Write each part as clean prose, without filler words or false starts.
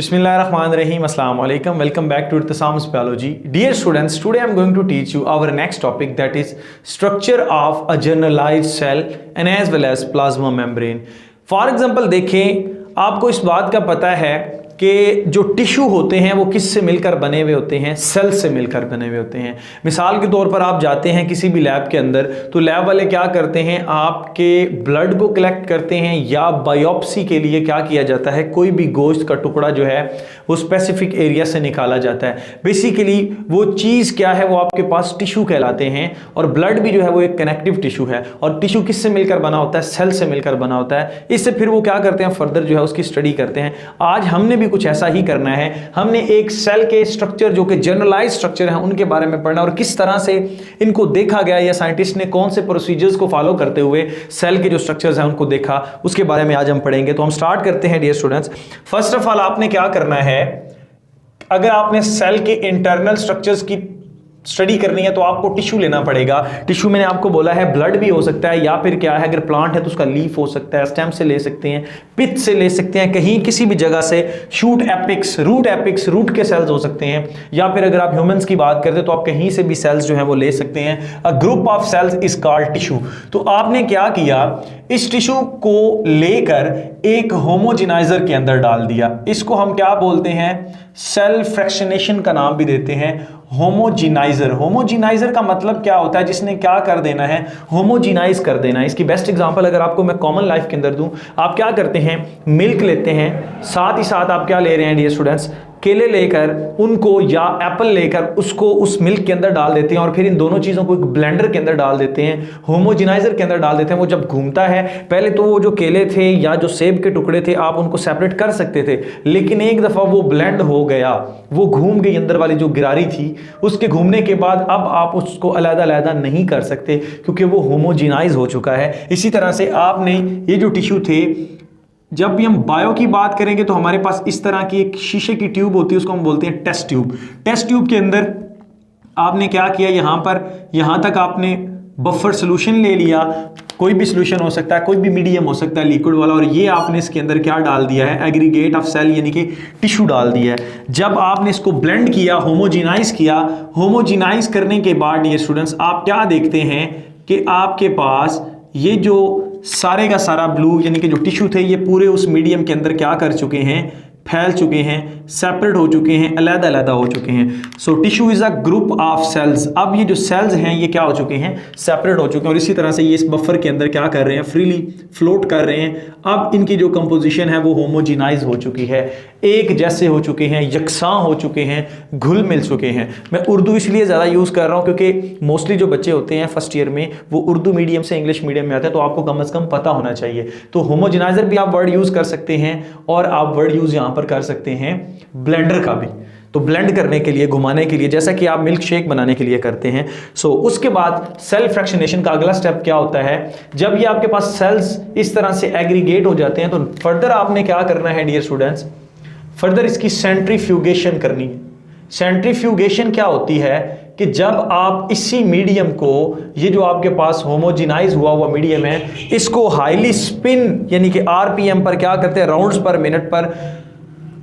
Bismillahirrahmanirrahim. Assalamu alaikum. Welcome back to Irtisam's Biology. Dear students, today I'm going to teach you our next topic, that is structure of a generalized cell and as well as plasma membrane. For example, देखें आपको इस बात का पता है कि जो tissue होते हैं वो किससे मिलकर बने हुए होते हैं, सेल से मिलकर बने हुए होते हैं। मिसाल के तौर पर आप जाते हैं किसी भी लैब के अंदर, तो लैब वाले क्या करते हैं, आपके ब्लड को कलेक्ट करते हैं या बायोप्सी के लिए क्या किया जाता है, कोई भी गोश्त का टुकड़ा जो है वो स्पेसिफिक एरिया से निकाला जाता है। बेसिकली वो चीज़ क्या है, वो आपके पास टिश्यू कहलाते हैं और ब्लड भी जो है वो एक कनेक्टिव टिश्यू है। और टिश्यू किससे मिलकर बना होता है, सेल से मिलकर बना होता है। इससे फिर वो क्या करते हैं, फर्दर जो है उसकी स्टडी करते हैं। आज हमने भी कुछ ऐसा ही करना है। हमने एक सेल के स्ट्रक्चर जो कि जनरलाइज स्ट्रक्चर है उनके बारे में पढ़ना और किस तरह से इनको देखा गया या साइंटिस्ट ने कौन से प्रोसीजर्स को फॉलो करते हुए सेल के जो स्ट्रक्चर्स हैं उनको देखा, उसके बारे में आज हम पढ़ेंगे। तो हम स्टार्ट करते हैं dear students. First of all आपने क्या करना है, अगर आपने सेल के इंटरनल स्ट्रक्चर्स की स्टडी करनी है तो आपको टिश्यू लेना पड़ेगा। टिश्यू मैंने आपको बोला है ब्लड भी हो सकता है या फिर क्या है, अगर प्लांट है तो उसका लीफ हो सकता है, स्टेम से ले सकते हैं, पिथ से ले सकते हैं, कहीं किसी भी जगह से, शूट एपिक्स, रूट के सेल्स हो सकते हैं, या फिर अगर आप ह्यूमंस की बात करते हैं तो आप कहीं से भी सेल्स जो है वो ले सकते हैं। A group of cells is called tissue. तो आपने क्या किया, इस टिश्यू को लेकर एक होमोजेनाइजर के अंदर डाल दिया। इसको हम क्या बोलते हैं, सेल फ्रैक्शनेशन का नाम भी देते हैं, होमोजेनाइजर। होमोजेनाइजर का मतलब क्या होता है, जिसने क्या कर देना है, होमोजेनाइज कर देना है। इसकी बेस्ट एग्जांपल अगर आपको मैं कॉमन लाइफ के अंदर दूं, आप क्या करते हैं, मिल्क लेते हैं, साथ ही साथ आप क्या ले रहे हैं डियर स्टूडेंट्स, केले लेकर उनको या एप्पल लेकर उसको उस मिल्क के अंदर डाल देते हैं और फिर इन दोनों चीज़ों को एक ब्लेंडर के अंदर डाल देते हैं, होमोजेनाइजर के अंदर डाल देते हैं। वो जब घूमता है, पहले तो वो जो केले थे या जो सेब के टुकड़े थे आप उनको सेपरेट कर सकते थे, लेकिन एक दफ़ा वो ब्लेंड हो गया, वो घूम गई अंदर वाली जो गिरारी थी, उसके घूमने के बाद अब आप उसको अलग-अलग नहीं कर सकते क्योंकि वो होमोजेनाइज हो चुका है। इसी तरह से आपने ये जो टिश्यू थे, जब भी हम बायो की बात करेंगे तो हमारे पास इस तरह की एक शीशे की ट्यूब होती है, उसको हम बोलते हैं टेस्ट ट्यूब। टेस्ट ट्यूब के अंदर आपने क्या किया, यहाँ तक आपने बफर सोल्यूशन ले लिया, कोई भी सोल्यूशन हो सकता है, कोई भी मीडियम हो सकता है लिक्विड वाला, और ये आपने इसके अंदर क्या डाल दिया है, एग्रीगेट ऑफ सेल यानी कि टिश्यू डाल दिया है। जब आपने इसको ब्लेंड किया, होमोजेनाइज किया, होमोजेनाइज करने के बाद डियर स्टूडेंट्स आप क्या देखते हैं कि आपके पास ये जो सारे का सारा ब्लू यानी कि जो टिश्यू थे ये पूरे उस मीडियम के अंदर क्या कर चुके हैं, फैल चुके हैं, सेपरेट हो चुके हैं, अलग-अलग हो चुके हैं। So tissue is a group of cells. अब ये जो सेल्स हैं ये क्या हो चुके हैं, सेपरेट हो चुके हैं और इसी तरह से ये इस बफर के अंदर क्या कर रहे हैं, फ्रीली फ्लोट कर रहे हैं। अब इनकी जो कंपोजिशन है वो होमोजेनाइज हो चुकी है, एक जैसे हो चुके हैं, यकसां हो चुके हैं, घुल मिल चुके हैं। मैं उर्दू इसलिए ज़्यादा यूज़ कर रहा हूँ क्योंकि मोस्टली जो बच्चे होते हैं फर्स्ट ईयर में वो उर्दू मीडियम से इंग्लिश मीडियम में आते हैं, तो आपको कम से कम पता होना चाहिए। तो होमोजेनाइजर भी आप वर्ड यूज़ कर सकते हैं और आप वर्ड यूज़ यहाँ पर कर सकते हैं ब्लेंडर का भी। तो ब्लेंड करने के लिए, घुमाने के लिए, जैसा कि आप मिल्क शेक बनाने के लिए करते हैं। सो उसके बाद सेल फ्रैक्शनेशन का अगला स्टेप क्या होता है, जब ये आपके पास सेल्स इस तरह से एग्रीगेट हो जाते हैं तो फर्दर आपने क्या करना है डियर स्टूडेंट्स, फर्दर इसकी सेंट्रीफ्यूगेशन करनी है। सेंट्रीफ्यूगेशन क्या होती है कि जब आप इसी मीडियम को, ये जो आपके पास होमोजेनाइज हुआ मीडियम है, इसको हाईली स्पिन यानी कि आरपीएम पर क्या करते हैं, राउंड्स पर मिनट पर,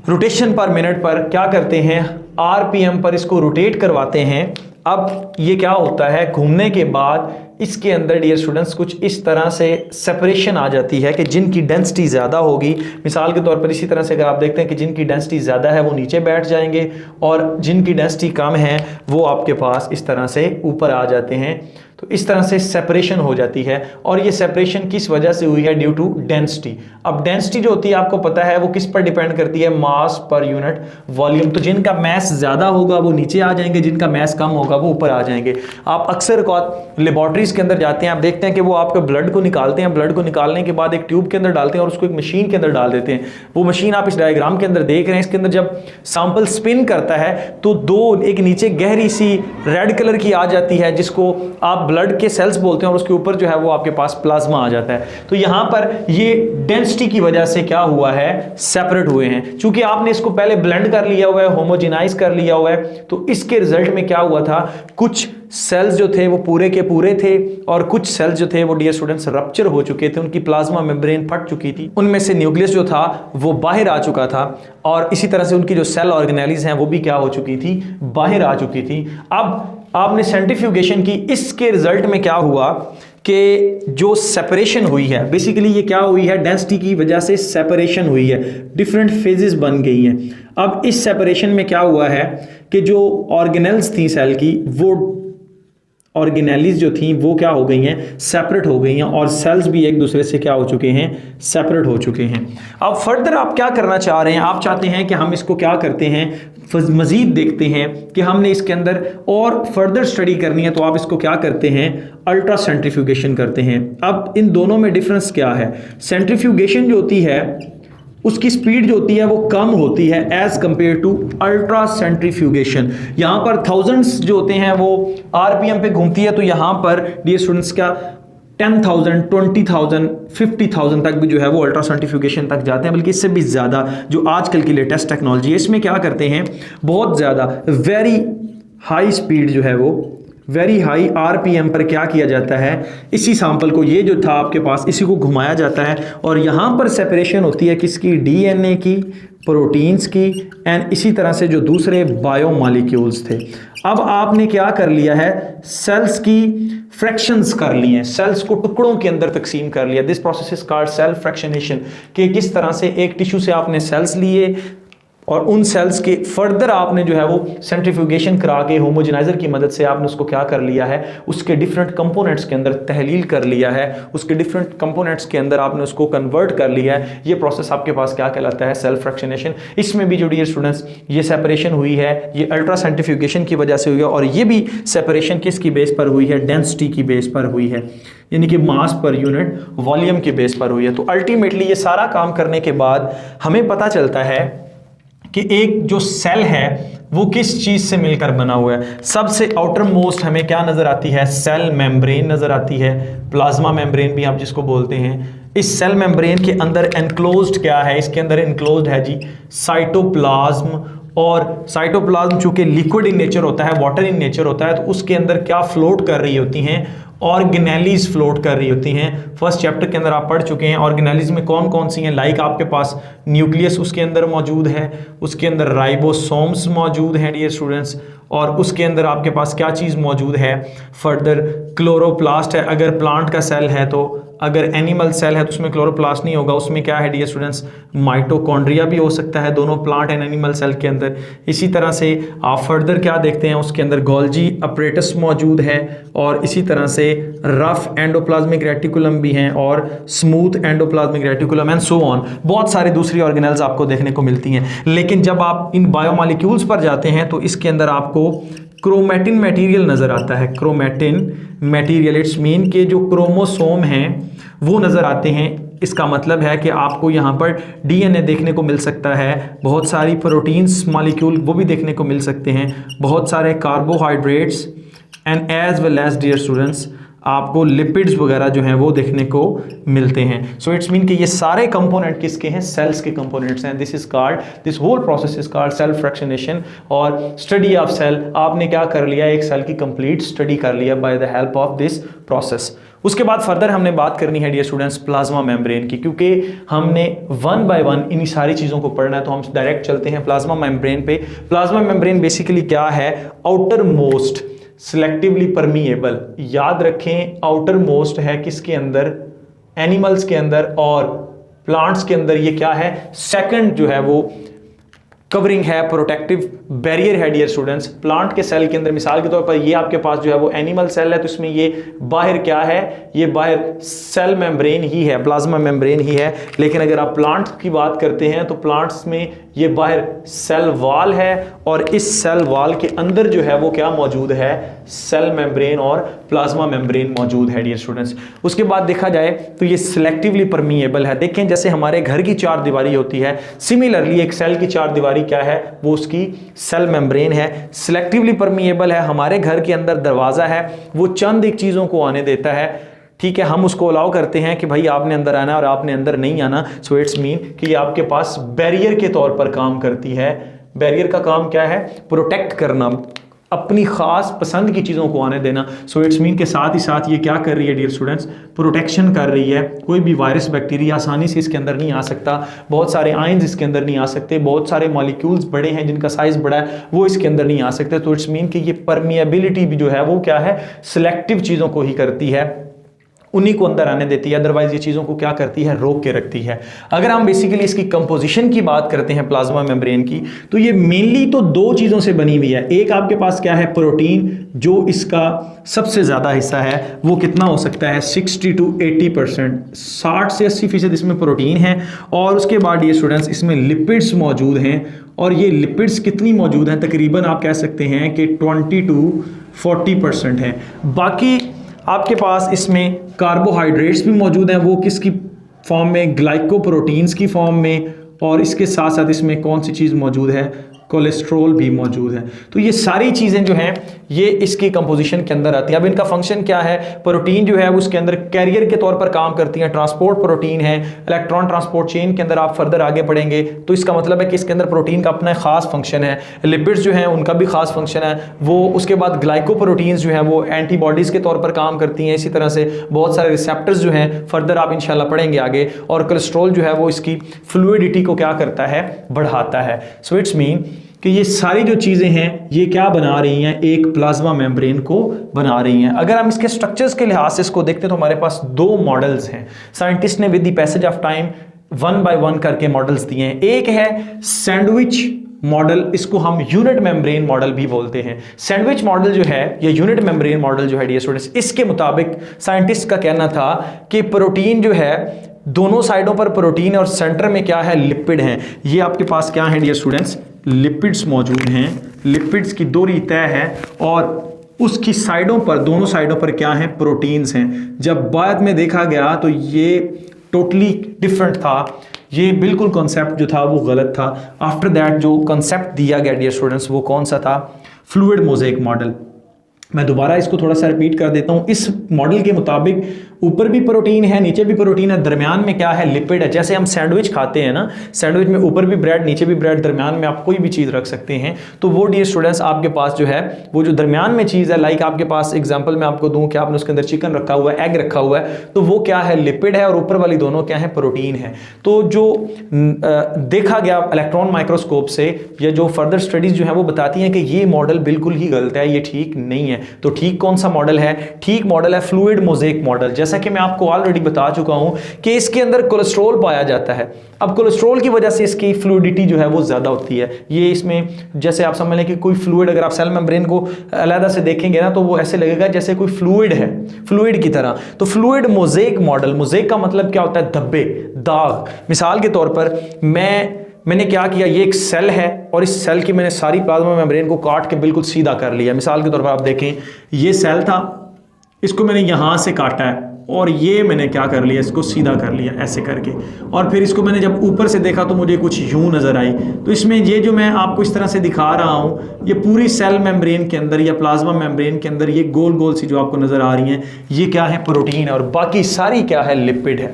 रोटेशन पर मिनट पर क्या करते हैं, आरपीएम पर इसको रोटेट करवाते हैं। अब ये क्या होता है, घूमने के बाद इसके अंदर डियर स्टूडेंट्स कुछ इस तरह से सेपरेशन आ जाती है कि जिनकी डेंसिटी ज़्यादा होगी, मिसाल के तौर पर इसी तरह से अगर आप देखते हैं कि जिनकी डेंसिटी ज़्यादा है वो नीचे बैठ जाएंगे और जिनकी डेंसिटी कम है वो आपके पास इस तरह से ऊपर आ जाते हैं। तो इस तरह से सेपरेशन हो जाती है और ये सेपरेशन किस वजह से हुई है, ड्यू टू डेंसिटी। अब डेंसिटी जो होती है आपको पता है वो किस पर डिपेंड करती है, मास पर यूनिट वॉल्यूम। तो जिनका मैस ज़्यादा होगा वो नीचे आ जाएंगे, जिनका मैस कम होगा वो ऊपर आ जाएंगे। आप अक्सर लेबॉर्ट्रीज के अंदर जाते हैं, आप देखते हैं कि वो आपके ब्लड को निकालते हैं, ब्लड को निकालने के बाद एक ट्यूब के अंदर डालते हैं और उसको एक मशीन के अंदर डाल देते हैं। वो मशीन आप इस डायग्राम के अंदर देख रहे हैं, इसके अंदर जब सैंपल स्पिन करता है तो एक नीचे गहरी सी रेड कलर की आ जाती है जिसको आप ब्लड के सेल्स बोलते हैं और उसके ऊपर जो है वो आपके पास प्लाज्मा आ जाता है। तो यहां पर ये डेंसिटी की वजह से क्या हुआ है, सेपरेट हुए हैं। चूंकि आपने इसको पहले ब्लेंड कर लिया हुआ है, होमोजेनाइज कर लिया हुआ है, तो इसके रिजल्ट में क्या हुआ था, कुछ सेल्स जो थे वो पूरे के पूरे थे और कुछ सेल्स जो थे वो डियर स्टूडेंट्स रप्चर हो चुके थे, उनकी प्लाज्मा मेम्ब्रेन फट चुकी थी, उनमें से न्यूक्लियस जो था वो बाहर आ चुका था और इसी तरह से उनकी जो सेल ऑर्गेनेलीज हैं वो भी क्या हो चुकी थी, बाहर आ चुकी थी। अब आपने सेंट्रीफ्यूगेशन की, इसके रिजल्ट में क्या हुआ कि जो सेपरेशन हुई है, बेसिकली ये क्या हुई है, डेंसिटी की वजह से सेपरेशन हुई है, डिफरेंट फेजेस बन गई हैं। अब इस सेपरेशन में क्या हुआ है कि जो ऑर्गेनेल्स थी सेल की, वो ऑर्गेनेलीज जो थी वो क्या हो गई हैं, सेपरेट हो गई हैं और सेल्स भी एक दूसरे से क्या हो चुके हैं, सेपरेट हो चुके हैं। अब फर्दर आप क्या करना चाह रहे हैं, आप चाहते हैं कि हम इसको क्या करते हैं, मजीद देखते हैं कि हमने इसके अंदर और फर्दर स्टडी करनी है, तो आप इसको क्या करते हैं, अल्ट्रा सेंट्रीफ्यूगेशन करते हैं। अब इन दोनों में डिफरेंस क्या है, सेंट्रीफ्यूगेशन जो होती है उसकी स्पीड जो होती है वो कम होती है as compare to ultracentrifugation. यहां पर थाउजेंड्स जो होते हैं वो आरपीएम पे घूमती है, तो यहां पर डियर स्टूडेंट्स का 10,000, 20,000, 50,000 तक भी जो है वो अल्ट्रा सेंट्रीफ्यूगेशन तक जाते हैं, बल्कि इससे भी ज़्यादा जो आजकल की लेटेस्ट टेक्नोलॉजी है इसमें क्या करते हैं, बहुत ज़्यादा वेरी हाई स्पीड जो है वो वेरी हाई आरपीएम पर क्या किया जाता है, इसी सैंपल को, ये जो था आपके पास, इसी को घुमाया जाता है और यहाँ पर सेपरेशन होती है किसकी, डीएनए की, प्रोटीन्स की एंड इसी तरह से जो दूसरे बायोमॉलिक्यूल्स थे। अब आपने क्या कर लिया है, सेल्स की फ्रैक्शंस कर लिए हैं, सेल्स को टुकड़ों के अंदर तकसीम कर लिया। This process is called cell fractionation, कि किस तरह से एक टिश्यू से आपने सेल्स लिए और उन सेल्स के फर्दर आपने जो है वो सेंट्रीफ्यूगेशन करा के होमोजेनाइजर की मदद से आपने उसको क्या कर लिया है, उसके डिफरेंट कंपोनेंट्स के अंदर तहलील कर लिया है, उसके डिफरेंट कंपोनेंट्स के अंदर आपने उसको कन्वर्ट कर लिया है। ये प्रोसेस आपके पास क्या कहलाता है, सेल फ्रैक्शनेशन। इसमें भी जो डियर स्टूडेंट्स ये सेपरेशन हुई है ये अल्ट्रा सेंट्रीफ्यूगेशन की वजह से हुई है और ये भी सेपरेशन किसकी बेस पर हुई है, डेंसिटी की बेस पर हुई है, यानी कि मास पर यूनिट वॉल्यूम के बेस पर हुई है। तो अल्टीमेटली ये सारा काम करने के बाद हमें पता चलता है कि एक जो सेल है वो किस चीज से मिलकर बना हुआ है। सबसे आउटर मोस्ट हमें क्या नजर आती है, सेल मेम्ब्रेन नजर आती है, प्लाज्मा मेम्ब्रेन भी आप जिसको बोलते हैं। इस सेल मेम्ब्रेन के अंदर एनक्लोज्ड क्या है, इसके अंदर एनक्लोज्ड है जी साइटोप्लाज्म, और साइटोप्लाज्म चूंकि लिक्विड इन नेचर होता है, वाटर इन नेचर होता है, तो उसके अंदर क्या फ्लोट कर रही होती हैं, ऑर्गेनेलीज फ्लोट कर रही होती हैं। फर्स्ट चैप्टर के अंदर आप पढ़ चुके हैं ऑर्गेनेलीज में कौन कौन सी हैं, लाइक आपके पास न्यूक्लियस उसके अंदर मौजूद है, उसके अंदर राइबोसोम्स मौजूद हैं डियर स्टूडेंट्स, और उसके अंदर आपके पास क्या चीज़ मौजूद है, फर्दर क्लोरोप्लास्ट है। अगर प्लांट का सेल है तो, अगर एनिमल सेल है तो उसमें क्लोरोप्लास्ट नहीं होगा, उसमें क्या है डियर स्टूडेंट्स, माइटोकॉन्ड्रिया भी हो सकता है, दोनों प्लांट एंड एनिमल सेल के अंदर। इसी तरह से आप फर्दर क्या देखते हैं, उसके अंदर गोल्जी अपरेटस मौजूद है और इसी तरह से रफ एंडोप्लाज्मिक रेटिकुलम भी हैं और smooth endoplasmic reticulum and so on. बहुत सारी दूसरी ऑर्गेनेल्स आपको देखने को मिलती हैं। लेकिन जब आप इन बायोमॉलिक्यूल्स पर जाते हैं तो इसके अंदर आपको क्रोमैटिन मटेरियल नजर आता है, क्रोमैटिन मटेरियल, इट्स मीन के जो क्रोमोसोम हैं वो नजर आते हैं। इसका मतलब है कि आपको यहाँ पर डीएनए देखने को मिल सकता है, बहुत सारी प्रोटीन्स मॉलिक्यूल वो भी देखने को मिल सकते हैं, बहुत सारे carbohydrates and as well as dear students आपको लिपिड्स वगैरह जो हैं वो देखने को मिलते हैं। सो इट्स मीन कि ये सारे कंपोनेंट किसके हैं, सेल्स के कंपोनेंट्स हैं। This is called, this whole process is called cell fractionation और स्टडी ऑफ सेल। आपने क्या कर लिया, एक सेल की कंप्लीट स्टडी कर लिया by the help of this process. उसके बाद फर्दर हमने बात करनी है डियर स्टूडेंट्स प्लाज्मा मेम्ब्रेन की, क्योंकि हमने वन बाय वन इन्हीं सारी चीज़ों को पढ़ना है, तो हम डायरेक्ट चलते हैं प्लाज्मा मेम्ब्रेन पे। प्लाज्मा मेम्ब्रेन बेसिकली क्या है, आउटर मोस्ट सिलेक्टिवली परमिएबल। याद रखें आउटर मोस्ट है किसके अंदर, एनिमल्स के अंदर, और प्लांट्स के अंदर ये क्या है, सेकंड जो है वो कवरिंग है, प्रोटेक्टिव बैरियर है डियर स्टूडेंट्स। प्लांट के सेल के अंदर मिसाल के तौर पर ये आपके पास जो है वो एनिमल सेल है, तो इसमें ये बाहर क्या है, ये बाहर सेल मेम्ब्रेन ही है, प्लाज्मा मेम्ब्रेन ही है। लेकिन अगर आप प्लांट्स की बात करते हैं तो प्लांट्स में ये बाहर सेल वॉल है और इस सेल वॉल के अंदर जो है वो क्या मौजूद है, सेल मेम्ब्रेन और प्लाज्मा मेम्ब्रेन मौजूद है डियर स्टूडेंट्स। उसके बाद देखा जाए तो ये सिलेक्टिवली परमिएबल है। देखें जैसे हमारे घर की चार दीवारी होती है, सिमिलरली एक सेल की चार दीवारी हमारी क्या है, वो उसकी सेल मेम्ब्रेन है। सिलेक्टिवली परमिएबल है, हमारे घर के अंदर दरवाज़ा है, वो चंद एक चीज़ों को आने देता है, ठीक है, हम उसको अलाउ करते हैं कि भाई आपने अंदर आना और आपने अंदर नहीं आना। सो इट्स मीन कि ये आपके पास बैरियर के तौर पर काम करती है। बैरियर का काम क्या है, प्रोटेक्ट करना, अपनी खास पसंद की चीज़ों को आने देना। सो इट्स मीन के साथ ही साथ ये क्या कर रही है डियर स्टूडेंट्स, प्रोटेक्शन कर रही है। कोई भी वायरस बैक्टीरिया आसानी से इसके अंदर नहीं आ सकता, बहुत सारे आयंस इसके अंदर नहीं आ सकते, बहुत सारे मॉलिक्यूल्स बड़े हैं जिनका साइज बड़ा है वो इसके अंदर नहीं आ सकते। तो इट्स मीन कि ये परमिएबिलिटी भी जो है वो क्या है, सिलेक्टिव चीज़ों को ही करती है, उन्हीं को अंदर आने देती है, अदरवाइज ये चीज़ों को क्या करती है, रोक के रखती है। अगर हम बेसिकली इसकी कंपोजिशन की बात करते हैं प्लाज्मा मेम्ब्रेन की, तो ये मेनली तो दो चीज़ों से बनी हुई है। एक आपके पास क्या है, प्रोटीन, जो इसका सबसे ज़्यादा हिस्सा है, वो कितना हो सकता है 60 to 80%, 60 से 80% इसमें प्रोटीन है। और उसके बाद ये स्टूडेंट्स इसमें लिपिड्स मौजूद हैं, और ये लिपिड्स कितनी मौजूद हैं, तकरीबन आप कह सकते हैं कि 20 to 40% हैं। बाकी आपके पास इसमें कार्बोहाइड्रेट्स भी मौजूद हैं, वो किसकी फॉर्म में, ग्लाइकोप्रोटीन्स की फॉर्म में, और इसके साथ साथ इसमें कौन सी चीज़ मौजूद है, कोलेस्ट्रॉल भी मौजूद है। तो ये सारी चीज़ें जो हैं ये इसकी कंपोजिशन के अंदर आती है। अब इनका फंक्शन क्या है, प्रोटीन जो है वो उसके अंदर कैरियर के तौर पर काम करती हैं, ट्रांसपोर्ट प्रोटीन है, इलेक्ट्रॉन ट्रांसपोर्ट चेन के अंदर आप फर्दर आगे बढ़ेंगे तो इसका मतलब है कि इसके अंदर प्रोटीन का अपना खास फंक्शन है। लिपिड्स जो हैं उनका भी खास फंक्शन है वो। उसके बाद ग्लाइकोप्रोटीन्स जो हैं वो एंटीबॉडीज़ के तौर पर काम करती हैं। इसी तरह से बहुत सारे रिसेप्टर्स जो हैं फर्दर आप इंशाल्लाह पढ़ेंगे आगे। और कोलेस्ट्रॉल जो है वो इसकी फ्लूइडिटी को क्या करता है, बढ़ाता है। सो इट्स मीन कि ये सारी जो चीज़ें हैं ये क्या बना रही हैं, एक प्लाज्मा मेम्ब्रेन को बना रही हैं। अगर हम इसके स्ट्रक्चर्स के लिहाज से इसको देखते हैं तो हमारे पास दो मॉडल्स हैं। साइंटिस्ट ने with the passage of time 1 by 1 करके मॉडल्स दिए हैं। एक है सैंडविच मॉडल, इसको हम यूनिट मेम्ब्रेन मॉडल भी बोलते हैं। सैंडविच मॉडल जो है या यूनिट मेम्ब्रेन मॉडल जो है डियर स्टूडेंट्स, इसके मुताबिक साइंटिस्ट का कहना था कि प्रोटीन जो है दोनों साइडों पर प्रोटीन और सेंटर में क्या है, लिपिड हैं। ये आपके पास क्या है डियर स्टूडेंट्स, लिपिड्स मौजूद हैं। लिपिड्स की दूरी तय है और उसकी साइडों पर, दोनों साइडों पर क्या है, प्रोटीन्स हैं। जब बाद में देखा गया तो ये टोटली डिफरेंट था, ये बिल्कुल कॉन्सेप्ट जो था वो गलत था। आफ्टर दैट जो कॉन्सेप्ट दिया गया डियर स्टूडेंट्स वो कौन सा था, फ्लूइड मोज़ेक मॉडल। मैं दोबारा इसको थोड़ा सा रिपीट कर देता हूँ। इस मॉडल के मुताबिक ऊपर भी प्रोटीन है, नीचे भी प्रोटीन है, दरमियान में क्या है, लिपिड है। जैसे हम सैंडविच खाते हैं ना, सैंडविच में ऊपर भी ब्रेड नीचे भी ब्रेड, दरमियान में आप कोई भी चीज़ रख सकते हैं। तो वो डियर स्टूडेंट्स आपके पास जो है वो जो दरमियान में चीज़ है, लाइक आपके पास एग्जाम्पल मैं आपको दूँ कि आपने उसके अंदर चिकन रखा हुआ है, एग रखा हुआ है, तो वो क्या है, लिपिड है, और ऊपर वाली दोनों क्या है, प्रोटीन है। तो जो देखा गया इलेक्ट्रॉन माइक्रोस्कोप से या जो फर्दर स्टडीज जो है वो बताती हैं कि ये मॉडल बिल्कुल ही गलत है, ये ठीक नहीं है। तो ठीक कौन सा मॉडल है, ठीक मॉडल है फ्लूइड मोज़ेक मॉडल। जैसा कि मैं आपको ऑलरेडी बता चुका हूं कि इसके अंदर कोलेस्ट्रॉल पाया जाता है। अब कोलेस्ट्रॉल की वजह से इसकी फ्लूइडिटी जो है वो ज़्यादा होती है। ये इसमें जैसे आप समझ लें कि कोई फ्लूइड, अगर आप सेल मेम्ब्रेन को अलग से देखेंगे ना तो वो ऐसे लगेगा जैसे कोई फ्लूइड है, फ्लूइड की तरह। तो फ्लूइड मोज़ेक मॉडल, मोज़ेक का मतलब क्या होता है, धब्बे, दाग। मिसाल के तौर पर मैंने क्या किया, ये एक सेल है और इस सेल की मैंने सारी प्लाज्मा मेम्ब्रेन को काट के बिल्कुल सीधा कर लिया। मिसाल के तौर पर आप देखें, ये सेल था, इसको मैंने यहाँ से काटा है और ये मैंने क्या कर लिया, इसको सीधा कर लिया ऐसे करके। और फिर इसको मैंने जब ऊपर से देखा तो मुझे कुछ यूं नज़र आई। तो इसमें ये जो मैं आपको इस तरह से दिखा रहा हूँ, ये पूरी सेल मेम्ब्रेन के अंदर या प्लाज्मा मेम्ब्रेन के अंदर ये गोल गोल सी जो आपको नज़र आ रही हैं, ये क्या है, प्रोटीन है, और बाकी सारी क्या है, लिपिड है।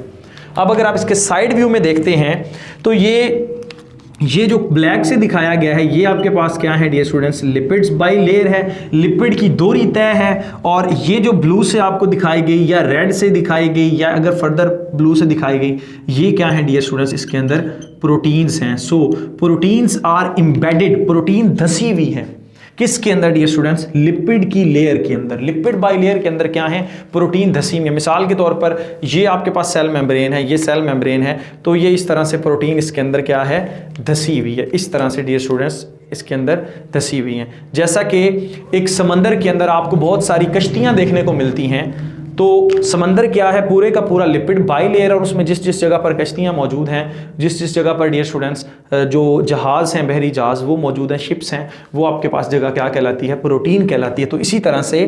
अब अगर आप इसके साइड व्यू में देखते हैं तो ये जो ब्लैक से दिखाया गया है ये आपके पास क्या है dear students, lipids bilayer है, लिपिड की दूरी तय है। और ये जो ब्लू से आपको दिखाई गई या रेड से दिखाई गई या अगर फर्दर ब्लू से दिखाई गई, ये क्या है डियर स्टूडेंट्स, इसके अंदर प्रोटीन्स हैं। सो प्रोटीन्स आर एम्बेडेड, प्रोटीन धसी हुई है किसके अंदर डियर स्टूडेंट्स, लिपिड की लेयर के अंदर। लिपिड बाई लेयर के अंदर क्या है, प्रोटीन धसी हुई है। मिसाल के तौर पर ये आपके पास सेल मेम्ब्रेन है, ये सेल मेम्ब्रेन है, तो ये इस तरह से प्रोटीन इसके अंदर क्या है, धसी हुई है। इस तरह से डियर स्टूडेंट्स इसके अंदर धसी हुई हैं। जैसा कि एक समंदर के अंदर आपको बहुत सारी कश्तियां देखने को मिलती हैं, तो समंदर क्या है, पूरे का पूरा लिपिड बाई लेयर, और उसमें जिस जिस जगह पर कश्तियाँ मौजूद हैं, जिस जिस जगह पर डियर स्टूडेंट्स जो जहाज़ हैं, बहरी जहाज़ वो मौजूद हैं, शिप्स हैं, वो आपके पास जगह क्या कहलाती है, प्रोटीन कहलाती है। तो इसी तरह से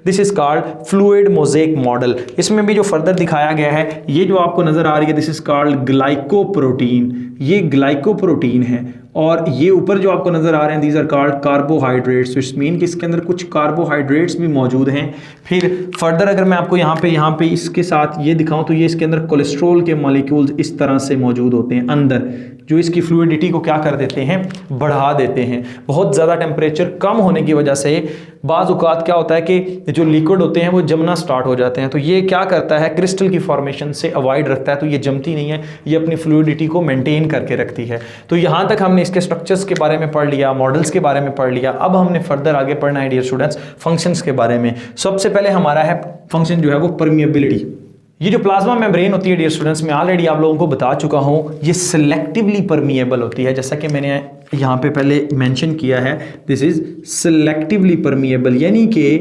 this is called fluid mosaic model. इसमें भी जो फर्दर दिखाया गया है, ये जो आपको नज़र आ रही है, दिस इज़ कॉल्ड ग्लाइकोप्रोटीन। ये ग्लाइकोप्रोटीन है और ये ऊपर जो आपको नजर आ रहे हैं these are called carbohydrates, it's mean कि इसके अंदर कुछ कार्बोहाइड्रेट्स भी मौजूद हैं। फिर फर्दर अगर मैं आपको यहाँ पे इसके साथ ये दिखाऊं तो ये इसके अंदर कोलेस्ट्रॉल के मॉलिक्यूल्स इस तरह से मौजूद होते हैं अंदर, जो इसकी फ्लूइडिटी को क्या कर देते हैं, बढ़ा देते हैं। बहुत ज़्यादा टेम्परेचर कम होने की वजह से बाज़ औक़ात क्या होता है कि जो लिक्विड होते हैं वो जमना स्टार्ट हो जाते हैं, तो ये क्या करता है, क्रिस्टल की फॉर्मेशन से अवॉइड रखता है, तो ये जमती नहीं है, ये अपनी फ्लूइडिटी को मेंटेन करके रखती है। तो यहाँ तक हमने इसके स्ट्रक्चर्स के बारे में पढ़ लिया, मॉडल्स के बारे में पढ़ लिया। अब हमने फर्दर आगे पढ़ना है डियर स्टूडेंट्स फंक्शंस के बारे में। सबसे पहले हमारा है फंक्शन जो है वो परमिएबिलिटी। ये जो प्लाज्मा मेम्ब्रेन होती है डियर स्टूडेंट्स, मैं ऑलरेडी आप लोगों को बता चुका हूं, ये सिलेक्टिवली परमिएबल होती है, जैसा कि मैंने यहाँ पे पहले मेंशन किया है, दिस इज सिलेक्टिवली परमिएबल, यानी कि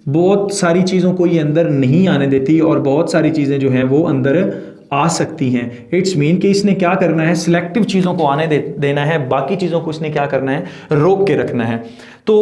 बहुत सारी चीज़ों को ये अंदर नहीं आने देती और बहुत सारी चीज़ें जो हैं वो अंदर आ सकती हैं। इट्स मीन कि इसने क्या करना है, सिलेक्टिव चीज़ों को आने देना है, बाकी चीज़ों को इसने क्या करना है, रोक के रखना है। तो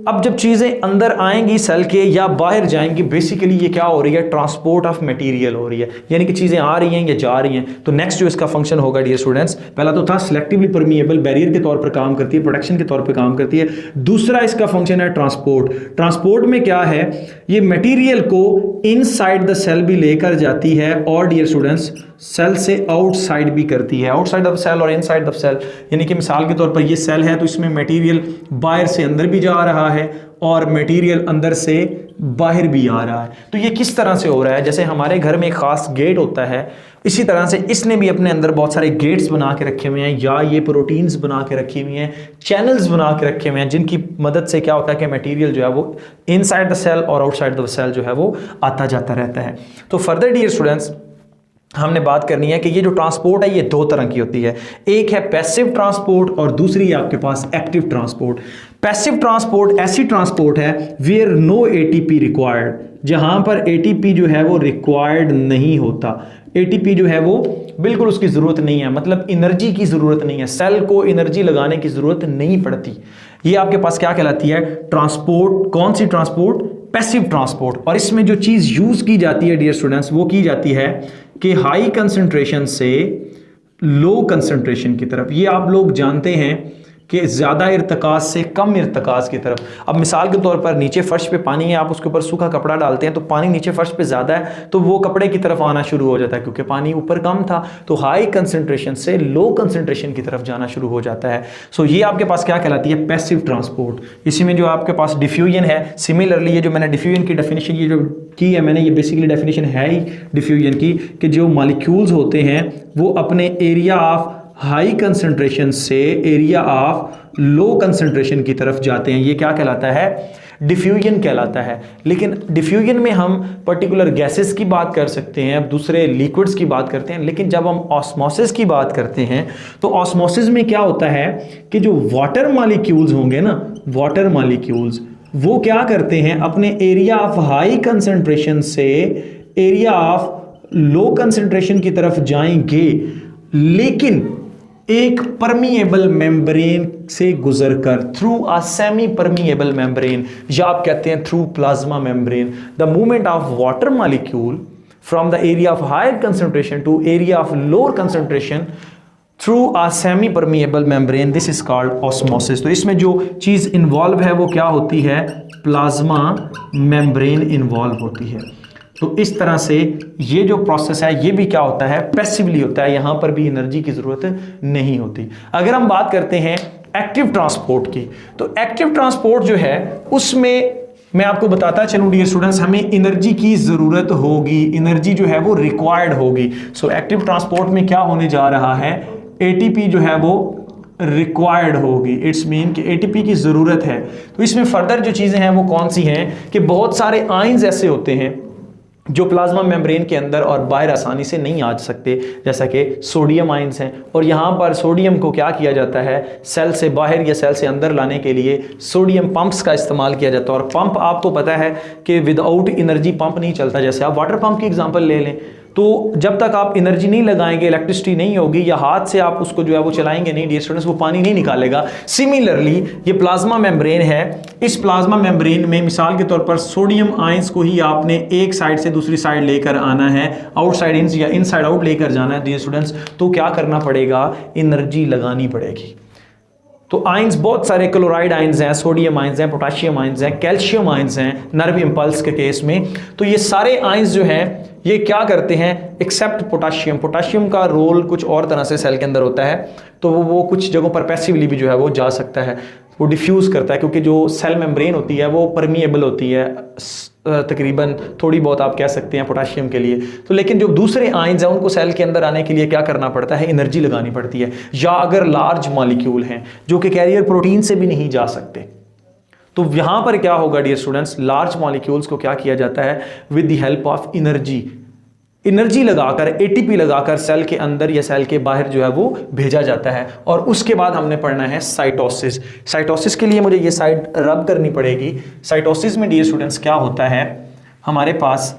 अब जब चीज़ें अंदर आएंगी सेल के या बाहर जाएंगी, बेसिकली ये क्या हो रही है, ट्रांसपोर्ट ऑफ मटेरियल हो रही है, यानी कि चीज़ें आ रही हैं या जा रही हैं। तो नेक्स्ट जो इसका फंक्शन होगा डियर स्टूडेंट्स, पहला तो था सिलेक्टिवली परमिएबल, बैरियर के तौर पर काम करती है, प्रोटेक्शन के तौर पर काम करती है। दूसरा इसका फंक्शन है ट्रांसपोर्ट। ट्रांसपोर्ट में क्या है, ये मटेरियल को इनसाइड द सेल भी लेकर जाती है और डियर स्टूडेंट्स सेल से आउटसाइड भी करती है, आउटसाइड ऑफ सेल और इनसाइड ऑफ सेल, यानी कि मिसाल के तौर पर ये सेल है तो इसमें मटेरियल बाहर से अंदर भी जा रहा है और मटेरियल अंदर से बाहर भी आ रहा है। तो ये किस तरह से हो रहा है, जैसे हमारे घर में एक खास गेट होता है, इसी तरह से इसने भी अपने अंदर बहुत सारे गेट्स बना के रखे हुए हैं, या ये प्रोटीन्स बना के रखी हुई हैं, चैनल्स बना के रखे हुए हैं, जिनकी मदद से क्या होता है कि मटेरियल जो है वो इनसाइड द सेल और आउटसाइड द सेल जो है वो आता जाता रहता है। तो फर्दर डियर स्टूडेंट्स हमने बात करनी है कि ये जो ट्रांसपोर्ट है ये दो तरह की होती है, एक है पैसिव ट्रांसपोर्ट और दूसरी है आपके पास एक्टिव ट्रांसपोर्ट। पैसिव ट्रांसपोर्ट ऐसी ट्रांसपोर्ट है वेयर नो एटीपी रिक्वायर्ड, जहां पर एटीपी जो है वो रिक्वायर्ड नहीं होता, एटीपी जो है वो बिल्कुल उसकी ज़रूरत नहीं है, मतलब एनर्जी की ज़रूरत नहीं है, सेल को एनर्जी लगाने की ज़रूरत नहीं पड़ती। ये आपके पास क्या कहलाती है, ट्रांसपोर्ट। कौन सी ट्रांसपोर्ट, पैसिव ट्रांसपोर्ट। और इसमें जो चीज़ यूज़ की जाती है डियर स्टूडेंट्स, वो की जाती है कि हाई कंसंट्रेशन से लो कंसंट्रेशन की तरफ। ये आप लोग जानते हैं कि ज़्यादा इर्तकाज से कम इर्तकाज की तरफ। अब मिसाल के तौर पर नीचे फर्श पे पानी है, आप उसके ऊपर सूखा कपड़ा डालते हैं तो पानी नीचे फर्श पे ज़्यादा है तो वो कपड़े की तरफ आना शुरू हो जाता है, क्योंकि पानी ऊपर कम था। तो हाई कंसंट्रेशन से लो कंसंट्रेशन की तरफ जाना शुरू हो जाता है। सो ये आपके पास क्या कहलाती है, पैसिव ट्रांसपोर्ट। इसी में जो आपके पास डिफ्यूजन है, सिमिलरली ये जो मैंने डिफ्यूजन की डेफिनेशन ये जो की है मैंने, ये बेसिकली डेफिनेशन है ही डिफ्यूजन की, कि जो मॉलिक्यूल्स होते हैं वो अपने एरिया ऑफ हाई कंसंट्रेशन से एरिया ऑफ लो कंसंट्रेशन की तरफ जाते हैं। ये क्या कहलाता है, डिफ्यूजन कहलाता है। लेकिन डिफ्यूजन में हम पर्टिकुलर गैसेस की बात कर सकते हैं, अब दूसरे लिक्विड्स की बात करते हैं, लेकिन जब हम ऑस्मोसिस की बात करते हैं तो ऑस्मोसिस में क्या होता है कि जो वाटर मॉलिक्यूल्स होंगे ना, वाटर मॉलिक्यूल्स वो क्या करते हैं, अपने एरिया ऑफ हाई कंसंट्रेशन से एरिया ऑफ लो कंसंट्रेशन की तरफ जाएंगे, लेकिन एक परमिएबल मेम्ब्रेन से गुजरकर, through a semi permeable membrane, या आप कहते हैं through plasma membrane. The movement of water molecule from the area of higher concentration to area of lower concentration through a semi permeable membrane, this is called osmosis. तो इसमें जो चीज़ involve है वो क्या होती है, प्लाज्मा मेम्ब्रेन इन्वॉल्व होती है। तो इस तरह से ये जो प्रोसेस है ये भी क्या होता है, पैसिवली होता है, यहां पर भी एनर्जी की जरूरत नहीं होती। अगर हम बात करते हैं एक्टिव ट्रांसपोर्ट की, तो एक्टिव ट्रांसपोर्ट जो है उसमें मैं आपको बताता चलूं डियर स्टूडेंट्स, हमें एनर्जी की जरूरत होगी, एनर्जी जो है वो रिक्वायर्ड होगी। सो एक्टिव ट्रांसपोर्ट में क्या होने जा रहा है, एटीपी जो है वो रिक्वायर्ड होगी। इट्स मीन कि एटीपी की ज़रूरत है। तो इसमें फर्दर जो चीज़ें हैं वो कौन सी हैं कि बहुत सारे आयंस ऐसे होते हैं जो प्लाज्मा मेम्ब्रेन के अंदर और बाहर आसानी से नहीं आ सकते, जैसा कि सोडियम आयंस हैं। और यहाँ पर सोडियम को क्या किया जाता है, सेल से बाहर या सेल से अंदर लाने के लिए सोडियम पंप्स का इस्तेमाल किया जाता है। और पंप आपको पता है कि विदाउट एनर्जी पंप नहीं चलता। जैसे आप वाटर पंप की एग्जांपल ले लें, तो जब तक आप एनर्जी नहीं लगाएंगे, इलेक्ट्रिसिटी नहीं होगी, या हाथ से आप उसको जो है वो चलाएंगे नहीं डियर स्टूडेंट्स, वो पानी नहीं निकालेगा। सिमिलरली ये प्लाज्मा मेम्ब्रेन है, इस प्लाज्मा मेम्ब्रेन में मिसाल के तौर पर सोडियम आयंस को ही आपने एक साइड से दूसरी साइड लेकर आना है, आउटसाइड इन या इनसाइड आउट लेकर जाना है डियर स्टूडेंट्स, तो क्या करना पड़ेगा, एनर्जी लगानी पड़ेगी। तो आइंस बहुत सारे क्लोराइड आइंस हैं, सोडियम आइंस हैं, पोटाशियम आइंस हैं, कैल्शियम आइंस हैं नर्व इंपल्स के केस में। तो ये सारे आइंस जो हैं ये क्या करते हैं, एक्सेप्ट पोटाशियम। पोटाशियम का रोल कुछ और तरह से सेल के अंदर होता है, तो वो कुछ जगहों पर पैसिवली भी जो है वो जा सकता है, वो डिफ्यूज करता है, क्योंकि जो सेल मेम्ब्रेन होती है वो परमिएबल होती है तकरीबन, थोड़ी बहुत आप कह सकते हैं पोटाशियम के लिए। तो लेकिन जो दूसरे आयंस हैं उनको सेल के अंदर आने के लिए क्या करना पड़ता है, एनर्जी लगानी पड़ती है। या अगर लार्ज मॉलिक्यूल हैं जो कि कैरियर प्रोटीन से भी नहीं जा सकते, तो यहां पर क्या होगा डियर स्टूडेंट्स, लार्ज मॉलिक्यूल्स को क्या किया जाता है, with the help of energy लगाकर, एटीपी लगाकर सेल के अंदर या सेल के बाहर जो है वो भेजा जाता है। और उसके बाद हमने पढ़ना है साइटोसिस। साइटोसिस के लिए मुझे ये साइड रब करनी पड़ेगी। साइटोसिस में डियर स्टूडेंट्स क्या होता है, हमारे पास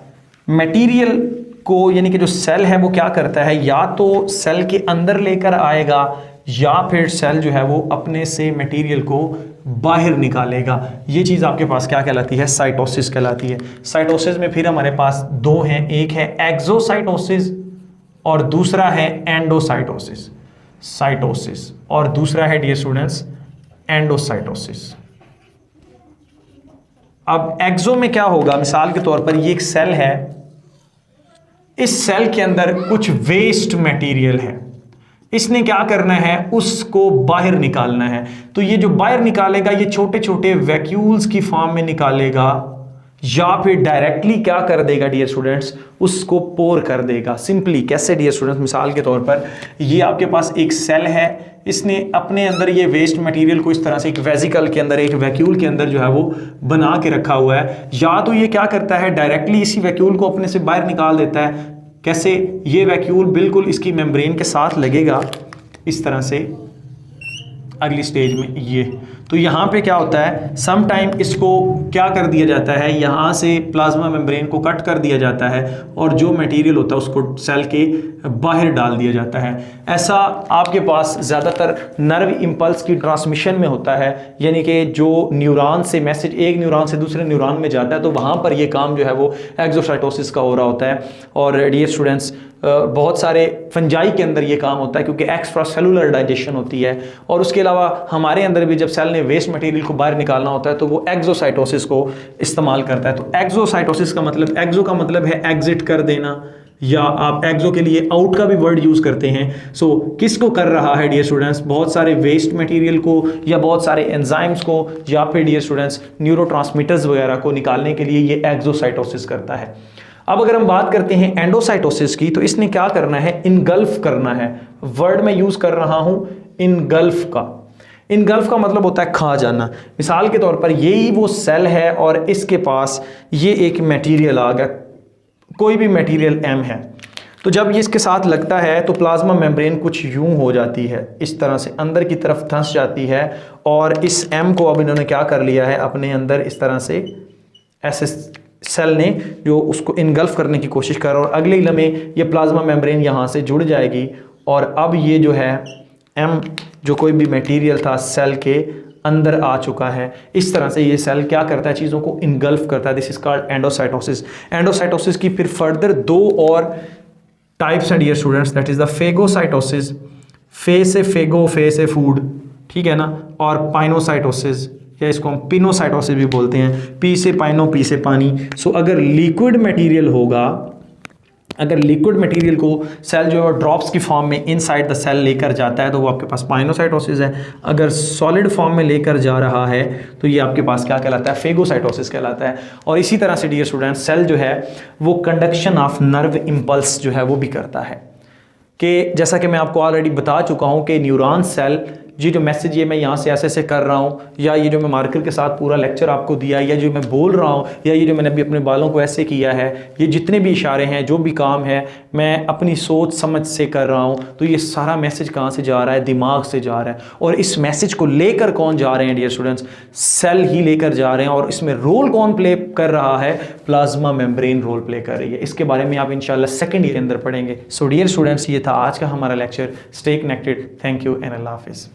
मटेरियल को, यानी कि जो सेल है वो क्या करता है, या तो सेल के अंदर लेकर आएगा या फिर सेल जो है वो अपने से मटेरियल को बाहर निकालेगा। ये चीज़ आपके पास क्या कहलाती है, साइटोसिस कहलाती है। साइटोसिस में फिर हमारे पास दो हैं, एक है एक्सोसाइटोसिस और दूसरा है एंडोसाइटोसिस। साइटोसिस और दूसरा है डियर स्टूडेंट्स एंडोसाइटोसिस। अब एक्सो में क्या होगा, मिसाल के तौर पर ये एक सेल है, इस सेल के अंदर कुछ वेस्ट मटेरियल है, इसने क्या करना है, उसको बाहर निकालना है। तो ये जो बाहर निकालेगा ये छोटे छोटे वैक्यूल्स की फॉर्म में निकालेगा, या फिर डायरेक्टली क्या कर देगा डियर स्टूडेंट्स, उसको पोर कर देगा। सिंपली कैसे डियर स्टूडेंट्स, मिसाल के तौर पर ये आपके पास एक सेल है, इसने अपने अंदर ये वेस्ट मटेरियल को इस तरह से एक वेसिकल के अंदर, एक वैक्यूल के अंदर जो है वो बना के रखा हुआ है। या तो ये क्या करता है, डायरेक्टली इसी वैक्यूल को अपने से बाहर निकाल देता है। कैसे, ये वैक्यूल बिल्कुल इसकी मेम्ब्रेन के साथ लगेगा इस तरह से, अगली स्टेज में ये। तो यहाँ पे क्या होता है, सम टाइम इसको क्या कर दिया जाता है, यहाँ से प्लाज्मा मेम्ब्रेन को कट कर दिया जाता है और जो मटेरियल होता है उसको सेल के बाहर डाल दिया जाता है। ऐसा आपके पास ज़्यादातर नर्व इम्पल्स की ट्रांसमिशन में होता है, यानी कि जो न्यूरॉन से मैसेज एक न्यूरॉन से दूसरे न्यूरॉन में जाता है, तो वहाँ पर ये काम जो है वो एक्सोसाइटोसिस का हो रहा होता है। और डियर स्टूडेंट्स बहुत सारे फंजाई के अंदर ये काम होता है, क्योंकि एक्स्ट्रा सेलुलर डाइजेशन होती है। और उसके अलावा हमारे अंदर भी जब सेल ने वेस्ट मटेरियल को बाहर निकालना होता है तो वो एक्सोसाइटोसिस को इस्तेमाल करता है। तो एक्सोसाइटोसिस का मतलब, एक्सो का मतलब है एग्जिट कर देना, या आप एक्सो के लिए आउट का भी वर्ड यूज करते हैं। सो किसको कर रहा है डियर स्टूडेंट्स, बहुत सारे वेस्ट मटेरियल को या बहुत सारे एंजाइम्स को या फिर डियर स्टूडेंट्स न्यूरोट्रांसमीटर्स वगैरह को निकालने के लिए ये एक्सोसाइटोसिस करता है। अब अगर हम बात करते हैं एंडोसाइटोसिस की, तो इसने क्या करना है, इनगल्फ करना है। वर्ड में यूज कर रहा हूं इनगल्फ का। इनगल्फ का मतलब होता है खा जाना। मिसाल के तौर पर यही वो सेल है और इसके पास ये एक मटेरियल आ गया, कोई भी मटेरियल M है, तो जब ये इसके साथ लगता है तो प्लाज्मा मेम्ब्रेन कुछ यूं हो जाती है, इस तरह से अंदर की तरफ धंस जाती है। और इस M को अब इन्होंने क्या कर लिया है, अपने अंदर इस तरह से ऐसे सेल ने जो उसको इनगल्फ करने की कोशिश कर रहा है, और अगले ही लम्हे ये प्लाज्मा मेम्ब्रेन यहाँ से जुड़ जाएगी। और अब ये जो है M, जो कोई भी मटेरियल था सेल के अंदर आ चुका है। इस तरह से ये सेल क्या करता है, चीज़ों को इनगल्फ करता है। This is called endocytosis. Endocytosis की फिर फर्दर दो और टाइप्स हैं dear students, that is the phagocytosis. फे से फेगो, फे से फूड, ठीक है ना, और पाइनोसाइटोसिस, या इसको हम पिनोसाइटोसिस भी बोलते हैं, पी से पाइनो, पी से पानी। सो अगर लिक्विड मटेरियल होगा, अगर लिक्विड मटेरियल को सेल जो है ड्रॉप्स की फॉर्म में इनसाइड द सेल लेकर जाता है तो वो आपके पास पाइनोसाइटोसिस है। अगर सॉलिड फॉर्म में लेकर जा रहा है तो ये आपके पास क्या कहलाता है, फेगोसाइटोसिस कहलाता है। और इसी तरह से डियर स्टूडेंट, सेल जो है वो कंडक्शन ऑफ नर्व इम्पल्स जो है वो भी करता है, कि जैसा कि मैं आपको ऑलरेडी बता चुका हूँ कि न्यूरॉन सेल ये जो मैसेज ये मैं यहाँ से ऐसे ऐसे कर रहा हूँ, या ये जो मैं मार्कर के साथ पूरा लेक्चर आपको दिया, या जो मैं बोल रहा हूँ, या ये जो मैंने अभी अपने बालों को ऐसे किया है, ये जितने भी इशारे हैं, जो भी काम है, मैं अपनी सोच समझ से कर रहा हूँ। तो ये सारा मैसेज कहाँ से जा रहा है, दिमाग से जा रहा है। और इस मैसेज को लेकर कौन जा रहे हैं डियर स्टूडेंट्स, सेल ही लेकर जा रहे हैं। और इसमें रोल कौन प्ले कर रहा है, प्लाज्मा मेम्ब्रेन रोल प्ले कर रही है। इसके बारे में आप इंशाल्लाह सेकंड ईयर के अंदर पढ़ेंगे। सो डियर स्टूडेंट्स, ये था आज का हमारा lecture. Stay connected. Thank you and अल्लाह हाफिज़।